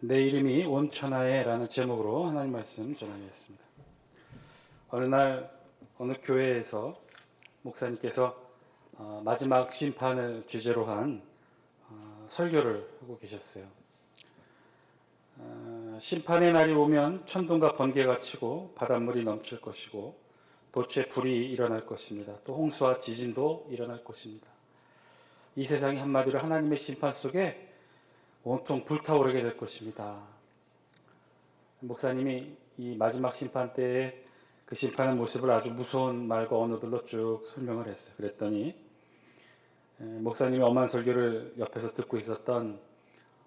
내 이름이 온 천하에 라는 제목으로 하나님 말씀 전하겠습니다. 어느 날 어느 교회에서 목사님께서 마지막 심판을 주제로 한 설교를 하고 계셨어요. 심판의 날이 오면 천둥과 번개가 치고 바닷물이 넘칠 것이고 도처에 불이 일어날 것입니다. 또 홍수와 지진도 일어날 것입니다. 이 세상이 한마디로 하나님의 심판 속에 온통 불타오르게 될 것입니다. 목사님이 이 마지막 심판 때의 그 심판의 모습을 아주 무서운 말과 언어들로 쭉 설명을 했어요. 그랬더니 목사님이 엄한 설교를 옆에서 듣고 있었던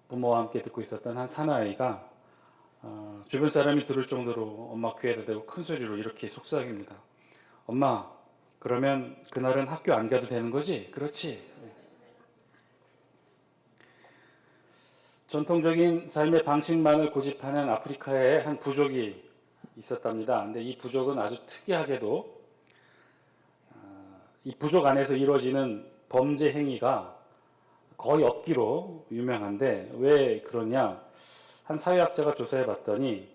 부모와 함께 듣고 있었던 한 사나이가 주변 사람이 들을 정도로 엄마 귀에다 대고 큰 소리로 이렇게 속삭입니다. 엄마, 그러면 그날은 학교 안 가도 되는 거지? 그렇지? 전통적인 삶의 방식만을 고집하는 아프리카의 한 부족이 있었답니다. 근데 이 부족은 아주 특이하게도 이 부족 안에서 이루어지는 범죄 행위가 거의 없기로 유명한데 왜 그러냐? 한 사회학자가 조사해 봤더니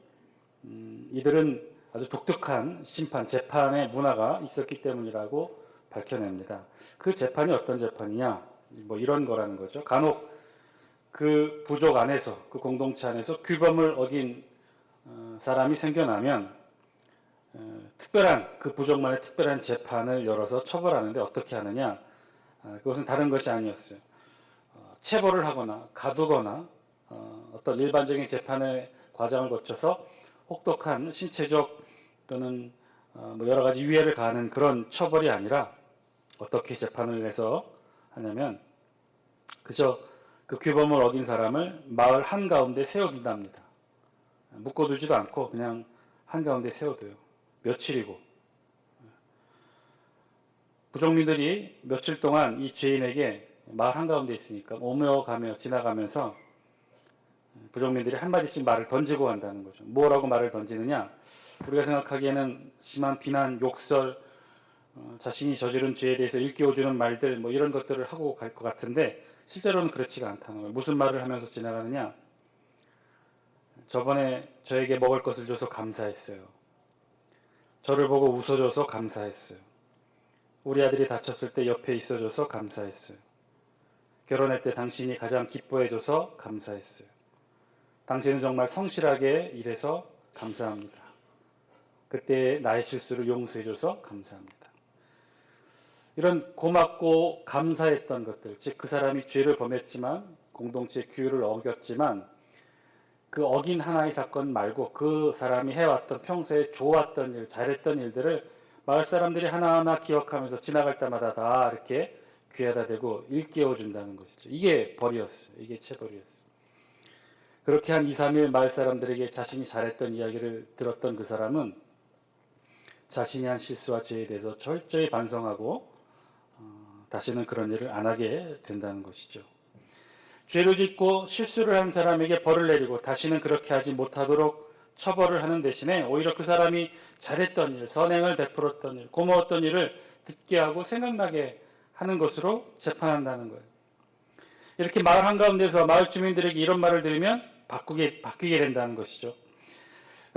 이들은 아주 독특한 심판, 재판의 문화가 있었기 때문이라고 밝혀냅니다. 그 재판이 어떤 재판이냐? 뭐 이런 거라는 거죠. 간혹 그 부족 안에서, 그 공동체 안에서 규범을 어긴 사람이 생겨나면 특별한, 그 부족만의 특별한 재판을 열어서 처벌하는데 어떻게 하느냐? 그것은 다른 것이 아니었어요. 체벌을 하거나 가두거나 어떤 일반적인 재판의 과정을 거쳐서 혹독한 신체적 또는 뭐 여러 가지 유해를 가하는 그런 처벌이 아니라 어떻게 재판을 해서 하냐면 그저 그 규범을 어긴 사람을 마을 한가운데 세워둔답니다. 묶어두지도 않고 그냥 한가운데 세워둬요. 며칠이고. 부족민들이 며칠 동안 이 죄인에게 마을 한가운데 있으니까 오며 가며 지나가면서 부족민들이 한마디씩 말을 던지고 간다는 거죠. 뭐라고 말을 던지느냐? 우리가 생각하기에는 심한 비난, 욕설, 자신이 저지른 죄에 대해서 일깨워주는 말들 뭐 이런 것들을 하고 갈 것 같은데 실제로는 그렇지가 않다는 거예요. 무슨 말을 하면서 지나가느냐? 저번에 저에게 먹을 것을 줘서 감사했어요. 저를 보고 웃어줘서 감사했어요. 우리 아들이 다쳤을 때 옆에 있어줘서 감사했어요. 결혼할 때 당신이 가장 기뻐해줘서 감사했어요. 당신은 정말 성실하게 일해서 감사합니다. 그때 나의 실수를 용서해줘서 감사합니다. 이런 고맙고 감사했던 것들, 즉 그 사람이 죄를 범했지만 공동체의 규율을 어겼지만 그 어긴 하나의 사건 말고 그 사람이 해왔던 평소에 좋았던 일, 잘했던 일들을 마을 사람들이 하나하나 기억하면서 지나갈 때마다 다 이렇게 귀에다 대고 일깨워준다는 것이죠. 이게 벌이었어요. 이게 체벌이었어요. 그렇게 한 2, 3일 마을 사람들에게 자신이 잘했던 이야기를 들었던 그 사람은 자신이 한 실수와 죄에 대해서 철저히 반성하고 다시는 그런 일을 안 하게 된다는 것이죠. 죄를 짓고 실수를 한 사람에게 벌을 내리고 다시는 그렇게 하지 못하도록 처벌을 하는 대신에 오히려 그 사람이 잘했던 일, 선행을 베풀었던 일, 고마웠던 일을 듣게 하고 생각나게 하는 것으로 재판한다는 거예요. 이렇게 마을 한가운데서 마을 주민들에게 이런 말을 들으면 바뀌게 된다는 것이죠.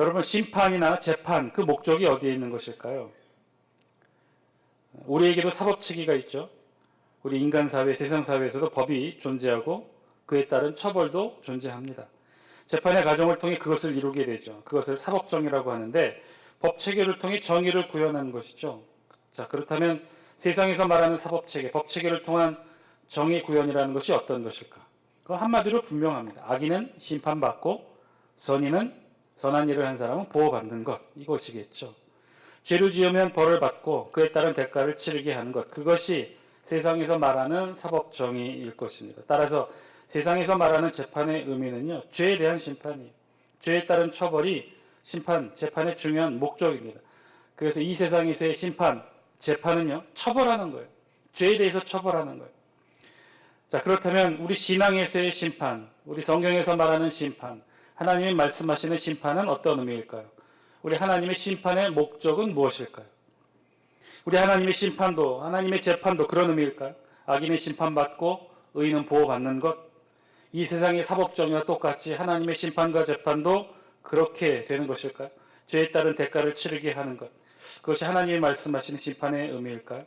여러분, 심판이나 재판, 그 목적이 어디에 있는 것일까요? 우리에게도 사법체계가 있죠. 우리 인간사회, 세상사회에서도 법이 존재하고 그에 따른 처벌도 존재합니다. 재판의 과정을 통해 그것을 이루게 되죠. 그것을 사법정의라고 하는데 법체계를 통해 정의를 구현하는 것이죠. 자, 그렇다면 세상에서 말하는 사법체계, 법체계를 통한 정의 구현이라는 것이 어떤 것일까? 그 한마디로 분명합니다. 악인은 심판받고 선인은 선한 일을 한 사람은 보호받는 것, 이것이겠죠. 죄를 지으면 벌을 받고 그에 따른 대가를 치르게 하는 것, 그것이 세상에서 말하는 사법정의일 것입니다. 따라서 세상에서 말하는 재판의 의미는요, 죄에 대한 심판이에요. 죄에 따른 처벌이 심판, 재판의 중요한 목적입니다. 그래서 이 세상에서의 심판, 재판은요, 처벌하는 거예요. 죄에 대해서 처벌하는 거예요. 자, 그렇다면 우리 신앙에서의 심판, 우리 성경에서 말하는 심판, 하나님이 말씀하시는 심판은 어떤 의미일까요? 우리 하나님의 심판의 목적은 무엇일까요? 우리 하나님의 심판도, 하나님의 재판도 그런 의미일까요? 악인은 심판받고 의인은 보호받는 것. 이 세상의 사법정의와 똑같이 하나님의 심판과 재판도 그렇게 되는 것일까요? 죄에 따른 대가를 치르게 하는 것, 그것이 하나님이 말씀하시는 심판의 의미일까요?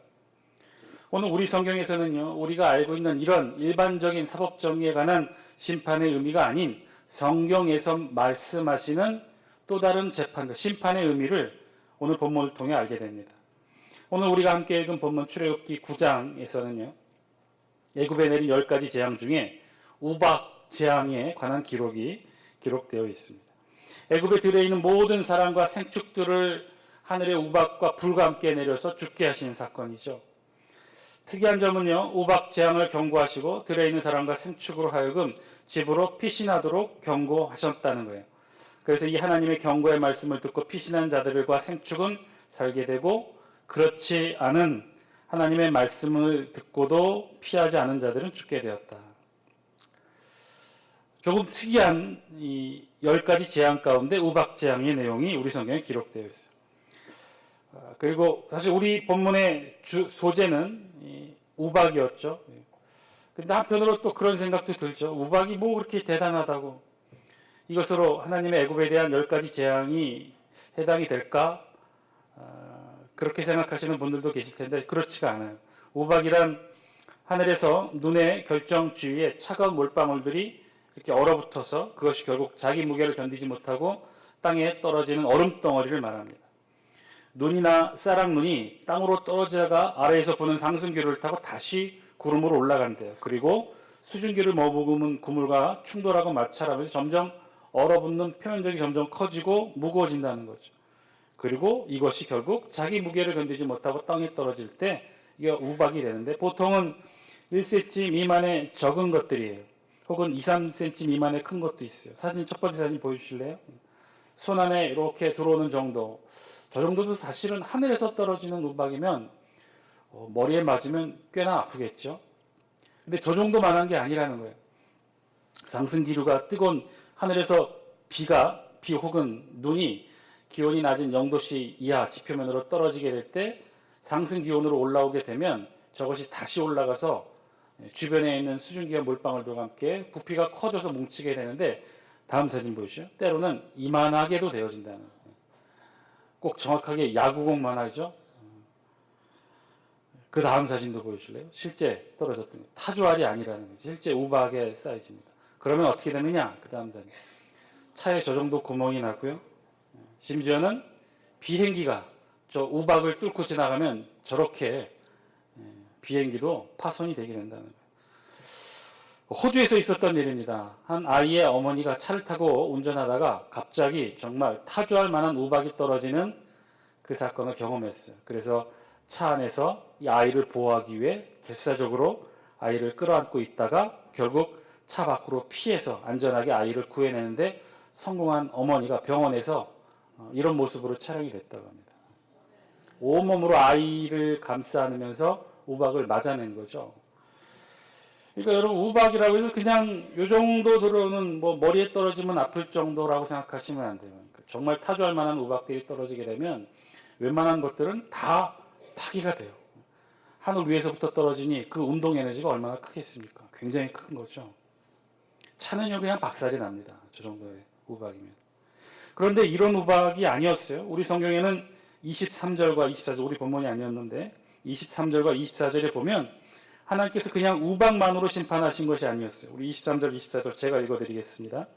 오늘 우리 성경에서는요, 우리가 알고 있는 이런 일반적인 사법정의에 관한 심판의 의미가 아닌 성경에서 말씀하시는 또 다른 재판과 심판의 의미를 오늘 본문을 통해 알게 됩니다. 오늘 우리가 함께 읽은 본문 출애굽기 9장에서는요, 애굽에 내린 10가지 재앙 중에 우박 재앙에 관한 기록이 기록되어 있습니다. 애굽에 들어있는 모든 사람과 생축들을 하늘의 우박과 불과 함께 내려서 죽게 하시는 사건이죠. 특이한 점은요, 우박 재앙을 경고하시고 들에 있는 사람과 생축으로 하여금 집으로 피신하도록 경고하셨다는 거예요. 그래서 이 하나님의 경고의 말씀을 듣고 피신한 자들과 생축은 살게 되고, 그렇지 않은 하나님의 말씀을 듣고도 피하지 않은 자들은 죽게 되었다. 조금 특이한 이 10가지 재앙 가운데 우박 재앙의 내용이 우리 성경에 기록되어 있어요. 그리고 사실 우리 본문의 소재는 우박이었죠. 근데 한편으로 또 그런 생각도 들죠. 우박이 뭐 그렇게 대단하다고, 이것으로 하나님의 애굽에 대한 10가지 재앙이 해당이 될까? 그렇게 생각하시는 분들도 계실 텐데 그렇지가 않아요. 우박이란 하늘에서 눈의 결정 주위에 차가운 물방울들이 이렇게 얼어붙어서 그것이 결국 자기 무게를 견디지 못하고 땅에 떨어지는 얼음덩어리를 말합니다. 눈이나 쌀락눈이 땅으로 떨어지다가 아래에서 부는 상승기류를 타고 다시 구름으로 올라간대요. 그리고 수증기를 머금은 그물과 충돌하고 마찰하면서 점점 얼어붙는 표면적이 점점 커지고 무거워진다는 거죠. 그리고 이것이 결국 자기 무게를 견디지 못하고 땅에 떨어질 때 이게 우박이 되는데, 보통은 1cm 미만의 적은 것들이에요. 혹은 2, 3cm 미만의 큰 것도 있어요. 첫 번째 사진 보여주실래요? 손 안에 이렇게 들어오는 정도. 저 정도도 사실은 하늘에서 떨어지는 우박이면 머리에 맞으면 꽤나 아프겠죠. 근데 저 정도만한 게 아니라는 거예요. 상승기류가 뜨거운 하늘에서 비 혹은 눈이 기온이 낮은 0도씨 이하 지표면으로 떨어지게 될 때 상승 기온으로 올라오게 되면 저것이 다시 올라가서 주변에 있는 수증기와 물방울들과 함께 부피가 커져서 뭉치게 되는데, 다음 사진 보이시죠? 때로는 이만하게도 되어진다는 거예요. 꼭 정확하게 야구공만 하죠. 그 다음 사진도 보여줄래요? 실제 떨어졌던 거예요. 타조알이 아니라는 거예요. 실제 우박의 사이즈입니다. 그러면 어떻게 되느냐? 그 다음 사진. 차에 저 정도 구멍이 나고요. 심지어는 비행기가 저 우박을 뚫고 지나가면 저렇게 비행기도 파손이 되게 된다는 거예요. 호주에서 있었던 일입니다. 한 아이의 어머니가 차를 타고 운전하다가 갑자기 정말 타조할 만한 우박이 떨어지는 그 사건을 경험했어요. 그래서 차 안에서 이 아이를 보호하기 위해 결사적으로 아이를 끌어안고 있다가 결국 차 밖으로 피해서 안전하게 아이를 구해내는데 성공한 어머니가 병원에서 이런 모습으로 촬영이 됐다고 합니다. 온몸으로 아이를 감싸 안으면서 우박을 맞아낸 거죠. 그러니까 여러분, 우박이라고 해서 그냥 요 정도 들어오는 머리에 떨어지면 아플 정도라고 생각하시면 안 돼요. 그러니까 정말 타조할 만한 우박들이 떨어지게 되면 웬만한 것들은 다 파괴가 돼요. 하늘 위에서부터 떨어지니 그 운동 에너지가 얼마나 크겠습니까? 굉장히 큰 거죠. 차는요 그냥 박살이 납니다. 저 정도의 우박이면. 그런데 이런 우박이 아니었어요. 우리 성경에는 23절과 24절, 우리 본문이 아니었는데 23절과 24절에 보면 하나님께서 그냥 우박만으로 심판하신 것이 아니었어요. 우리 23절, 24절 제가 읽어드리겠습니다.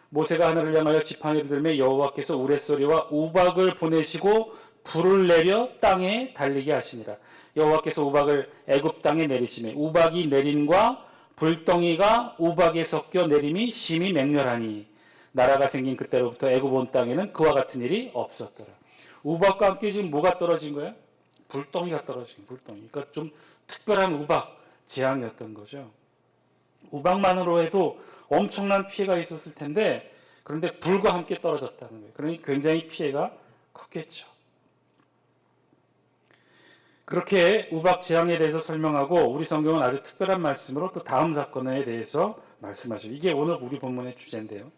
모세가 하늘을 향하여 지팡이를 들매 여호와께서 우레소리와 우박을 보내시고 불을 내려 땅에 달리게 하시니라. 여호와께서 우박을 애굽 땅에 내리시매 우박이 내림과 불덩이가 우박에 섞여 내림이 심히 맹렬하니 나라가 생긴 그때로부터 애굽 온 땅에는 그와 같은 일이 없었더라. 우박과 함께 지금 뭐가 떨어진 거예요? 불덩이가 떨어진 불덩이. 그러니까 좀 특별한 우박 재앙이었던 거죠. 우박만으로 해도 엄청난 피해가 있었을 텐데, 그런데 불과 함께 떨어졌다는 거예요. 그러니 굉장히 피해가 컸겠죠. 그렇게 우박 재앙에 대해서 설명하고 우리 성경은 아주 특별한 말씀으로 또 다음 사건에 대해서 말씀하셔요. 이게 오늘 우리 본문의 주제인데요.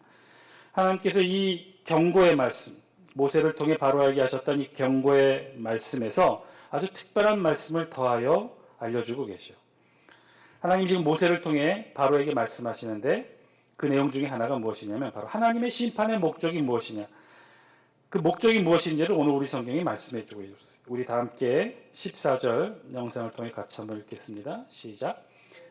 하나님께서 이 경고의 말씀, 모세를 통해 바로에게 하셨던 이 경고의 말씀에서 아주 특별한 말씀을 더하여 알려주고 계셔요. 하나님 지금 모세를 통해 바로에게 말씀하시는데 그 내용 중에 하나가 무엇이냐면 바로 하나님의 심판의 목적이 무엇이냐. 그 목적이 무엇인지를 오늘 우리 성경이 말씀해 주고 있어요. 우리 다 함께 14절 영상을 통해 같이 한번 읽겠습니다. 시작.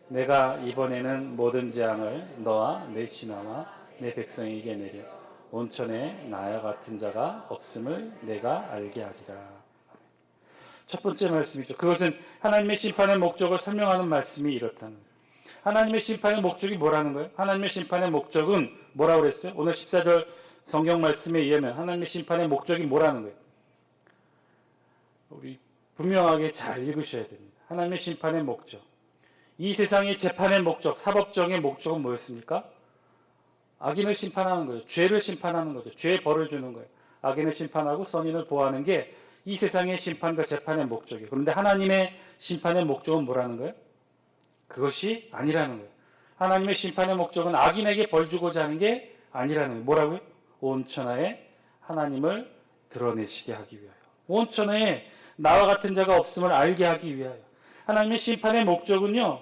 내가 이번에는 모든 재앙을 너와 내 신하와 내 백성에게 내려 온천에 나와 같은 자가 없음을 내가 알게 하리라. 첫 번째 말씀이죠. 그것은 하나님의 심판의 목적을 설명하는 말씀이 이렇다는 거예요. 하나님의 심판의 목적이 뭐라는 거예요? 하나님의 심판의 목적은 뭐라고 그랬어요? 오늘 14절 성경 말씀에 의하면 하나님의 심판의 목적이 뭐라는 거예요? 우리 분명하게 잘 읽으셔야 됩니다. 하나님의 심판의 목적. 이 세상의 재판의 목적, 사법정의 목적은 뭐였습니까? 악인을 심판하는 거예요. 죄를 심판하는 거죠. 죄의 벌을 주는 거예요. 악인을 심판하고 선인을 보호하는 게 이 세상의 심판과 재판의 목적이에요. 그런데 하나님의 심판의 목적은 뭐라는 거예요? 그것이 아니라는 거예요. 하나님의 심판의 목적은 악인에게 벌 주고자 하는 게 아니라는 거예요. 뭐라고요? 온 천하에 하나님을 드러내시게 하기 위하여. 온 천하에 나와 같은 자가 없음을 알게 하기 위하여. 하나님의 심판의 목적은요,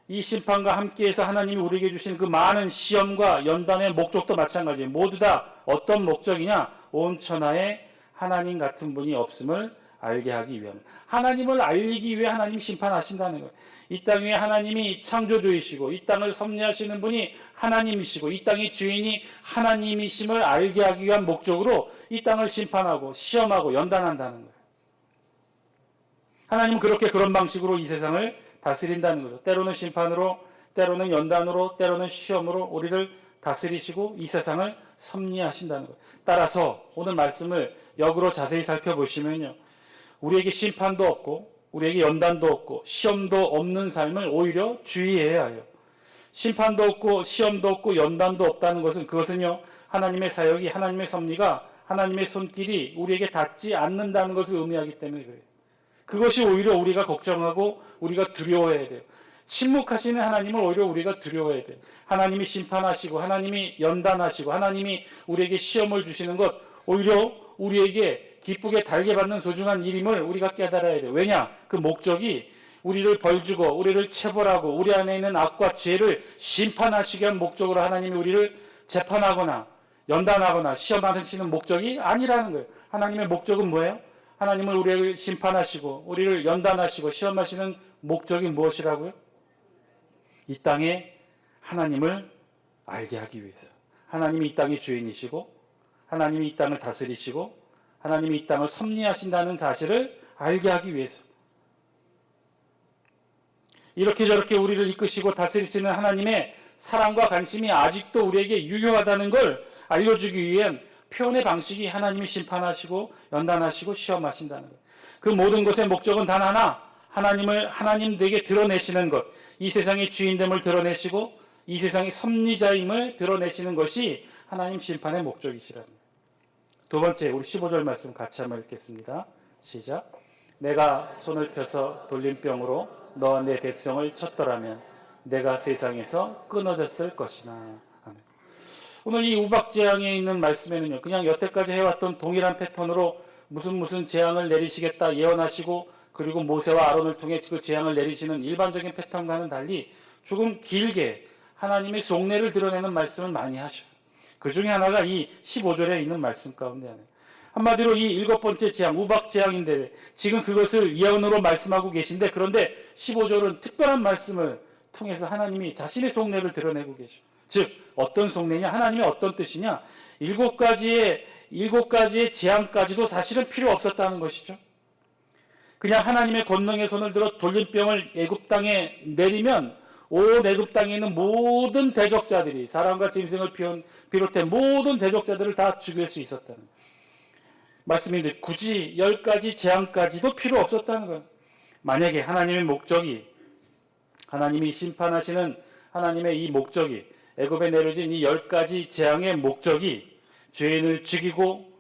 이 심판과 함께해서 하나님이 우리에게 주신 그 많은 시험과 연단의 목적도 마찬가지예요. 모두 다 어떤 목적이냐? 온 천하에 하나님 같은 분이 없음을 알게 하기 위함. 하나님을 알리기 위해 하나님 심판하신다는 거예요. 이 땅 위에 하나님이 창조주이시고 이 땅을 섭리하시는 분이 하나님이시고 이 땅의 주인이 하나님이심을 알게 하기 위한 목적으로 이 땅을 심판하고 시험하고 연단한다는 거예요. 하나님은 그런 방식으로 이 세상을 다스린다는 거죠. 때로는 심판으로, 때로는 연단으로, 때로는 시험으로 우리를 다스리시고 이 세상을 섭리하신다는 거예요. 따라서 오늘 말씀을 역으로 자세히 살펴보시면요, 우리에게 심판도 없고 우리에게 연단도 없고 시험도 없는 삶을 오히려 주의해야 해요. 심판도 없고 시험도 없고 연단도 없다는 것은 그것은요, 하나님의 사역이, 하나님의 섭리가, 하나님의 손길이 우리에게 닿지 않는다는 것을 의미하기 때문에 그래요. 그것이 오히려 우리가 걱정하고 우리가 두려워해야 돼요. 침묵하시는 하나님을 오히려 우리가 두려워해야 돼요. 하나님이 심판하시고 하나님이 연단하시고 하나님이 우리에게 시험을 주시는 것, 오히려 우리에게 기쁘게 달게 받는 소중한 일임을 우리가 깨달아야 돼요. 왜냐? 그 목적이 우리를 벌주고 우리를 체벌하고 우리 안에 있는 악과 죄를 심판하시기 위한 목적으로 하나님이 우리를 재판하거나 연단하거나 시험하시는 목적이 아니라는 거예요. 하나님의 목적은 뭐예요? 하나님은 우리를 심판하시고 우리를 연단하시고 시험하시는 목적이 무엇이라고요? 이 땅에 하나님을 알게 하기 위해서. 하나님이 이 땅의 주인이시고 하나님이 이 땅을 다스리시고 하나님이 이 땅을 섭리하신다는 사실을 알게 하기 위해서. 이렇게 저렇게 우리를 이끄시고 다스리시는 하나님의 사랑과 관심이 아직도 우리에게 유효하다는 걸 알려주기 위한 표현의 방식이 하나님이 심판하시고 연단하시고 시험하신다는 거예요. 그 모든 것의 목적은 단 하나, 하나님을 하나님에게 드러내시는 것, 이 세상의 주인됨을 드러내시고 이 세상의 섭리자임을 드러내시는 것이 하나님 심판의 목적이시라는 거예요. 두 번째, 우리 15절 말씀 같이 한번 읽겠습니다. 시작. 내가 손을 펴서 돌림병으로 너와 내 백성을 쳤더라면 내가 세상에서 끊어졌을 것이나. 아멘. 오늘 이 우박재앙에 있는 말씀에는요, 그냥 여태까지 해왔던 동일한 패턴으로 무슨 재앙을 내리시겠다 예언하시고 그리고 모세와 아론을 통해 그 재앙을 내리시는 일반적인 패턴과는 달리 조금 길게 하나님의 속내를 드러내는 말씀을 많이 하셔요. 그 중에 하나가 이 15절에 있는 말씀 가운데 하나예요. 한마디로 이 일곱 번째 재앙, 우박재앙인데 지금 그것을 예언으로 말씀하고 계신데, 그런데 15절은 특별한 말씀을 통해서 하나님이 자신의 속내를 드러내고 계셔. 즉 어떤 속내냐, 하나님의 어떤 뜻이냐, 일곱 가지의 재앙까지도 사실은 필요 없었다는 것이죠. 그냥 하나님의 권능의 손을 들어 돌림병을 애굽 땅에 내리면 온 애굽 땅에 있는 모든 대적자들이, 사람과 짐승을 비롯해 모든 대적자들을 다 죽일 수 있었다는 말씀인데, 굳이 10가지 재앙까지도 필요 없었다는 거예요. 만약에 하나님의 목적이, 하나님이 심판하시는 하나님의 이 목적이, 애굽에 내려진 이 10가지 재앙의 목적이 죄인을 죽이고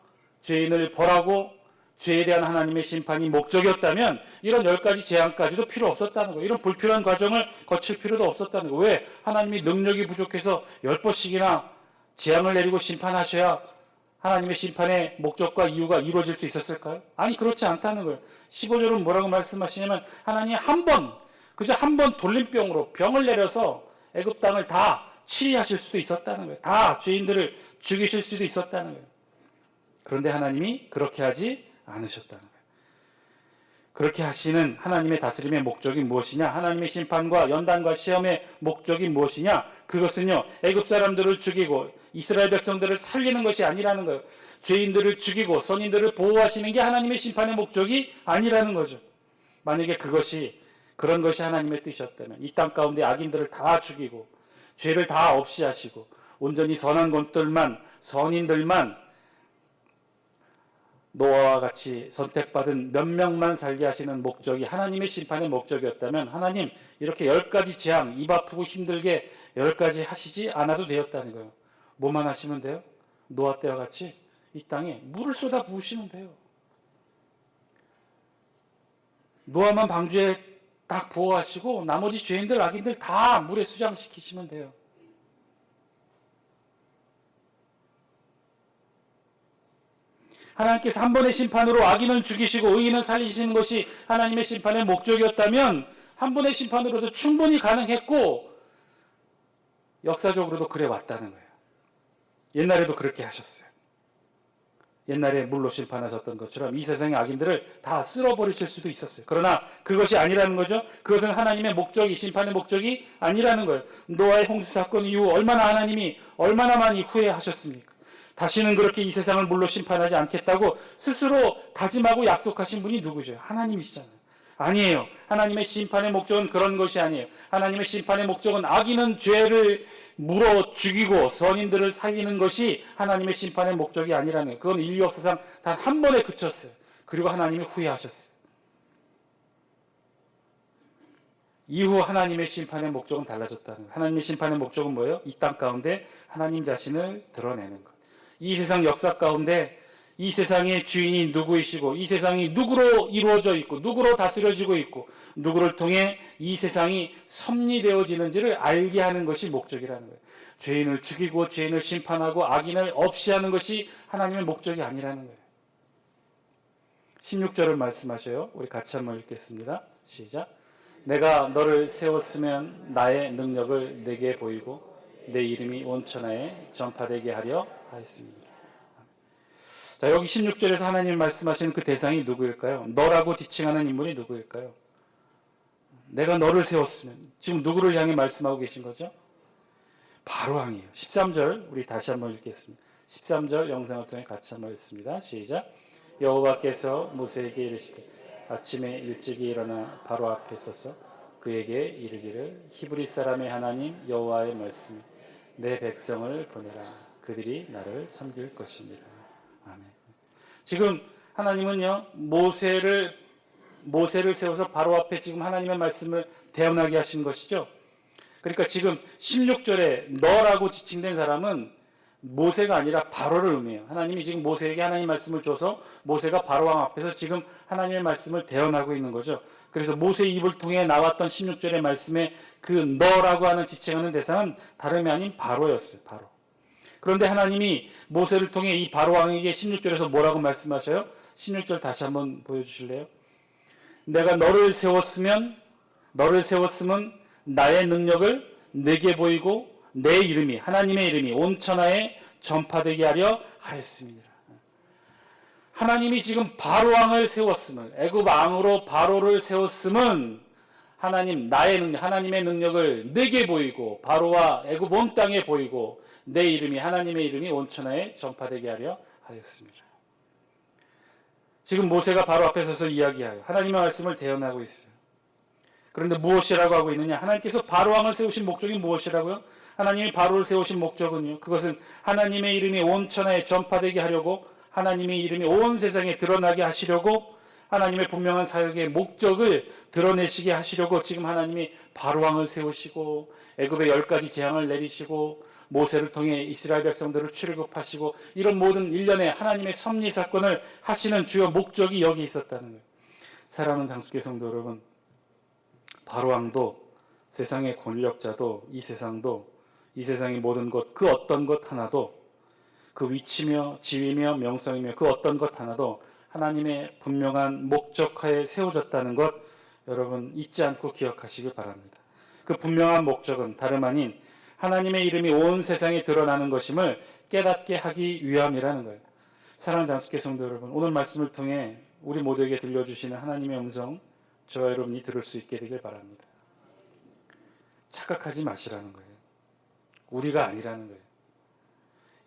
죄인을 벌하고 죄에 대한 하나님의 심판이 목적이었다면 이런 10가지 재앙까지도 필요 없었다는 거예요. 이런 불필요한 과정을 거칠 필요도 없었다는 거예요. 왜? 하나님이 능력이 부족해서 10번씩이나 재앙을 내리고 심판하셔야 하나님의 심판의 목적과 이유가 이루어질 수 있었을까요? 아니, 그렇지 않다는 거예요. 15절은 뭐라고 말씀하시냐면 하나님이 한 번 그저 한 번 돌림병으로 병을 내려서 애굽 땅을 다 치리하실 수도 있었다는 거예요. 다 죄인들을 죽이실 수도 있었다는 거예요. 그런데 하나님이 그렇게 하지 않으셨다는 거예요. 그렇게 하시는 하나님의 다스림의 목적이 무엇이냐? 하나님의 심판과 연단과 시험의 목적이 무엇이냐? 그것은요, 애굽 사람들을 죽이고 이스라엘 백성들을 살리는 것이 아니라는 거예요. 죄인들을 죽이고 선인들을 보호하시는 게 하나님의 심판의 목적이 아니라는 거죠. 만약에 그런 것이 하나님의 뜻이었다면 이 땅 가운데 악인들을 다 죽이고 죄를 다 없이 하시고 온전히 선한 것들만, 선인들만 노아와 같이 선택받은 몇 명만 살게 하시는 목적이 하나님의 심판의 목적이었다면 하나님 이렇게 10가지 재앙, 입 아프고 힘들게 10가지 하시지 않아도 되었다는 거예요. 뭐만 하시면 돼요? 노아 때와 같이 이 땅에 물을 쏟아 부으시면 돼요. 노아만 방주에 딱 보호하시고 나머지 죄인들, 악인들 다 물에 수장시키시면 돼요. 하나님께서 한 번의 심판으로 악인은 죽이시고 의인은 살리시는 것이 하나님의 심판의 목적이었다면 한 번의 심판으로도 충분히 가능했고 역사적으로도 그래 왔다는 거예요. 옛날에도 그렇게 하셨어요. 옛날에 물로 심판하셨던 것처럼 이 세상의 악인들을 다 쓸어버리실 수도 있었어요. 그러나 그것이 아니라는 거죠. 그것은 하나님의 목적이, 심판의 목적이 아니라는 거예요. 노아의 홍수 사건 이후 하나님이 얼마나 많이 후회하셨습니까? 다시는 그렇게 이 세상을 물로 심판하지 않겠다고 스스로 다짐하고 약속하신 분이 누구죠? 하나님이시잖아요. 아니에요. 하나님의 심판의 목적은 그런 것이 아니에요. 하나님의 심판의 목적은 악인은 죄를 물어 죽이고 선인들을 살리는 것이 하나님의 심판의 목적이 아니라는 거예요. 그건 인류 역사상 단 한 번에 그쳤어요. 그리고 하나님이 후회하셨어요. 이후 하나님의 심판의 목적은 달라졌다는 거예요. 하나님의 심판의 목적은 뭐예요? 이 땅 가운데 하나님 자신을 드러내는 것. 이 세상 역사 가운데 이 세상의 주인이 누구이시고 이 세상이 누구로 이루어져 있고 누구로 다스려지고 있고 누구를 통해 이 세상이 섭리되어지는지를 알게 하는 것이 목적이라는 거예요. 죄인을 죽이고 죄인을 심판하고 악인을 없이 하는 것이 하나님의 목적이 아니라는 거예요. 16절을 말씀하셔요. 우리 같이 한번 읽겠습니다. 시작. 내가 너를 세웠으면 나의 능력을 내게 보이고 내 이름이 온 천하에 전파되게 하려 하였습니다. 자, 여기 16절에서 하나님 말씀하시는 그 대상이 누구일까요? 너라고 지칭하는 인물이 누구일까요? 내가 너를 세웠으면 지금 누구를 향해 말씀하고 계신 거죠? 바로왕이에요. 13절 우리 다시 한번 읽겠습니다. 13절 영상을 통해 같이 한번 읽습니다. 시작. 여호와께서 모세에게 이르시되 아침에 일찍이 일어나 바로 앞에 서서 그에게 이르기를 히브리 사람의 하나님 여호와의 말씀 내 백성을 보내라. 그들이 나를 섬길 것이니라. 아멘. 지금 하나님은요 모세를 세워서 바로 앞에 지금 하나님의 말씀을 대언하게 하신 것이죠. 그러니까 지금 16절에 너라고 지칭된 사람은 모세가 아니라 바로를 의미해요. 하나님이 지금 모세에게 하나님 말씀을 줘서 모세가 바로왕 앞에서 지금 하나님의 말씀을 대언하고 있는 거죠. 그래서 모세의 입을 통해 나왔던 16절의 말씀에 그 너라고 하는 지칭하는 대상은 다름이 아닌 바로였어요. 바로. 그런데 하나님이 모세를 통해 이 바로왕에게 16절에서 뭐라고 말씀하셔요? 16절 다시 한번 보여주실래요? 내가 너를 세웠으면 나의 능력을 내게 보이고 내 이름이 하나님의 이름이 온 천하에 전파되게 하려 하였습니다. 하나님이 지금 바로왕을 세웠음을 애굽 왕으로 바로를 세웠음은 하나님의 능력을 내게 보이고 바로와 애굽 온 땅에 보이고 내 이름이 하나님의 이름이 온 천하에 전파되게 하려 하였습니다. 지금 모세가 바로 앞에 서서 이야기하여 하나님의 말씀을 대언하고 있어요. 그런데 무엇이라고 하고 있느냐? 하나님께서 바로왕을 세우신 목적이 무엇이라고요? 하나님이 바로를 세우신 목적은요. 그것은 하나님의 이름이 온 천하에 전파되게 하려고 하나님의 이름이 온 세상에 드러나게 하시려고 하나님의 분명한 사역의 목적을 드러내시게 하시려고 지금 하나님이 바로왕을 세우시고 애굽의 10가지 재앙을 내리시고 모세를 통해 이스라엘 백성들을 출애굽하시고 이런 모든 일련의 하나님의 섭리 사건을 하시는 주요 목적이 여기 있었다는 거예요. 사랑하는 장수교 성도 여러분, 바로왕도 세상의 권력자도 이 세상도 이 세상의 모든 것 그 어떤 것 하나도 그 위치며 지위며 명성이며 그 어떤 것 하나도 하나님의 분명한 목적하에 세워졌다는 것 여러분 잊지 않고 기억하시길 바랍니다. 그 분명한 목적은 다름 아닌 하나님의 이름이 온 세상에 드러나는 것임을 깨닫게 하기 위함이라는 거예요. 사랑하는 장수께 성도 여러분, 오늘 말씀을 통해 우리 모두에게 들려주시는 하나님의 음성, 저와 여러분이 들을 수 있게 되길 바랍니다. 착각하지 마시라는 거예요. 우리가 아니라는 거예요.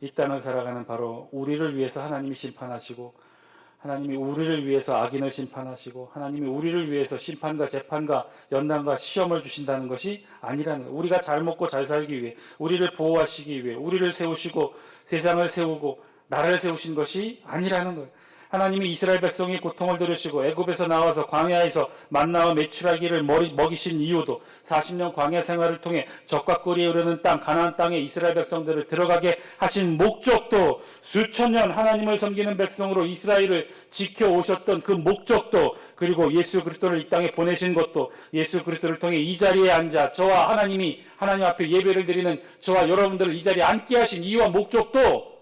이 땅을 살아가는 바로 우리를 위해서 하나님이 심판하시고, 하나님이 우리를 위해서 악인을 심판하시고, 하나님이 우리를 위해서 심판과 재판과 연단과 시험을 주신다는 것이 아니라는 거예요. 우리가 잘 먹고 잘 살기 위해, 우리를 보호하시기 위해, 우리를 세우시고 세상을 세우고 나라를 세우신 것이 아니라는 거예요. 하나님이 이스라엘 백성이 고통을 들으시고 애굽에서 나와서 광야에서 만나와 메추라기를 먹이신 이유도 40년 광야 생활을 통해 적과 꿀이 흐르는 땅 가나안 땅에 이스라엘 백성들을 들어가게 하신 목적도, 수천 년 하나님을 섬기는 백성으로 이스라엘을 지켜오셨던 그 목적도, 그리고 예수 그리스도를 이 땅에 보내신 것도, 예수 그리스도를 통해 이 자리에 앉아 저와 하나님이 하나님 앞에 예배를 드리는 저와 여러분들을 이 자리에 앉게 하신 이유와 목적도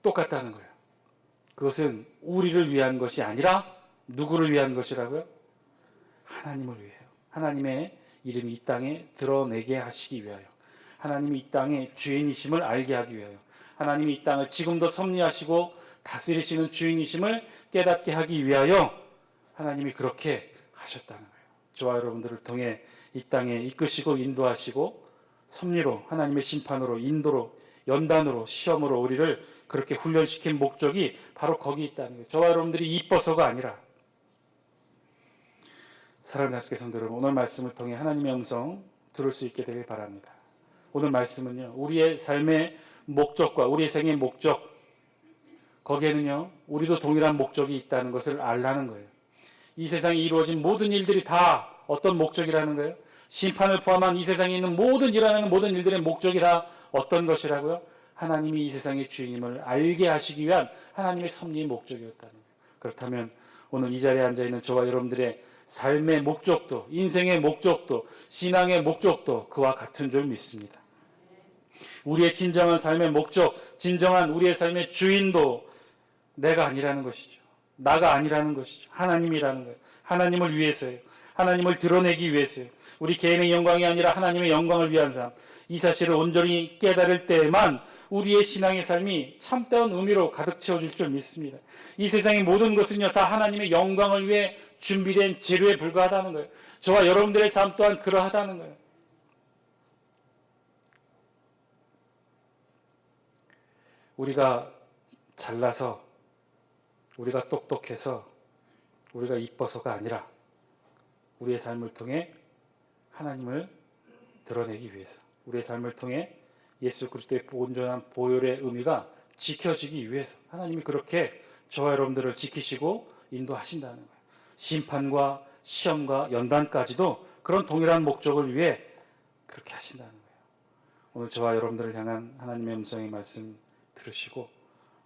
똑같다는 거예요. 그것은 우리를 위한 것이 아니라 누구를 위한 것이라고요? 하나님을 위해요. 하나님의 이름이 이 땅에 드러내게 하시기 위하여, 하나님이 이 땅의 주인이심을 알게 하기 위하여, 하나님이 이 땅을 지금도 섭리하시고 다스리시는 주인이심을 깨닫게 하기 위하여 하나님이 그렇게 하셨다는 거예요. 저와 여러분들을 통해 이 땅에 이끄시고 인도하시고 섭리로, 하나님의 심판으로, 인도로, 연단으로, 시험으로 우리를 그렇게 훈련시킨 목적이 바로 거기 있다는 거예요. 저와 여러분들이 이뻐서가 아니라. 사랑하는 자식의 성도 여러분, 오늘 말씀을 통해 하나님의 음성 들을 수 있게 되길 바랍니다. 오늘 말씀은요, 우리의 삶의 목적과 우리의 생의 목적, 거기에는요 우리도 동일한 목적이 있다는 것을 알라는 거예요. 이 세상에 이루어진 모든 일들이 다 어떤 목적이라는 거예요? 심판을 포함한 이 세상에 있는 모든 일어나는 모든 일들의 목적이 다 어떤 것이라고요? 하나님이 이 세상의 주인임을 알게 하시기 위한 하나님의 섭리의 목적이었다는 거예요. 그렇다면 오늘 이 자리에 앉아있는 저와 여러분들의 삶의 목적도, 인생의 목적도, 신앙의 목적도 그와 같은 줄 믿습니다. 우리의 진정한 삶의 목적, 진정한 우리의 삶의 주인도 내가 아니라는 것이죠. 나가 아니라는 것이죠. 하나님이라는 거예요. 하나님을 위해서예요. 하나님을 드러내기 위해서예요. 우리 개인의 영광이 아니라 하나님의 영광을 위한 삶. 이 사실을 온전히 깨달을 때에만 우리의 신앙의 삶이 참다운 의미로 가득 채워질 줄 믿습니다. 이 세상의 모든 것은요 다 하나님의 영광을 위해 준비된 재료에 불과하다는 거예요. 저와 여러분들의 삶 또한 그러하다는 거예요. 우리가 잘나서, 우리가 똑똑해서, 우리가 이뻐서가 아니라 우리의 삶을 통해 하나님을 드러내기 위해서, 우리의 삶을 통해 예수 그리스도의 온전한 보혈의 의미가 지켜지기 위해서 하나님이 그렇게 저와 여러분들을 지키시고 인도하신다는 거예요. 심판과 시험과 연단까지도 그런 동일한 목적을 위해 그렇게 하신다는 거예요. 오늘 저와 여러분들을 향한 하나님의 음성의 말씀 들으시고,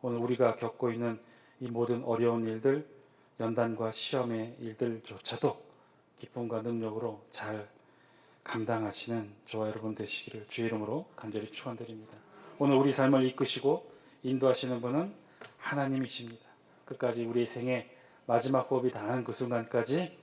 오늘 우리가 겪고 있는 이 모든 어려운 일들, 연단과 시험의 일들조차도 기쁨과 능력으로 잘 감당하시는 저와 여러분 되시기를 주의 이름으로 간절히 축원드립니다. 오늘 우리 삶을 이끄시고 인도하시는 분은 하나님이십니다. 끝까지 우리의 생애 마지막 호흡이 닿는 그 순간까지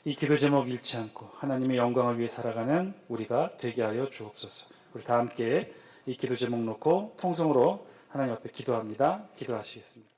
이 기도 제목 잃지 않고 하나님의 영광을 위해 살아가는 우리가 되게 하여 주옵소서. 우리 다 함께 이 기도 제목 놓고 통성으로 하나님 앞에 기도합니다. 기도하시겠습니다.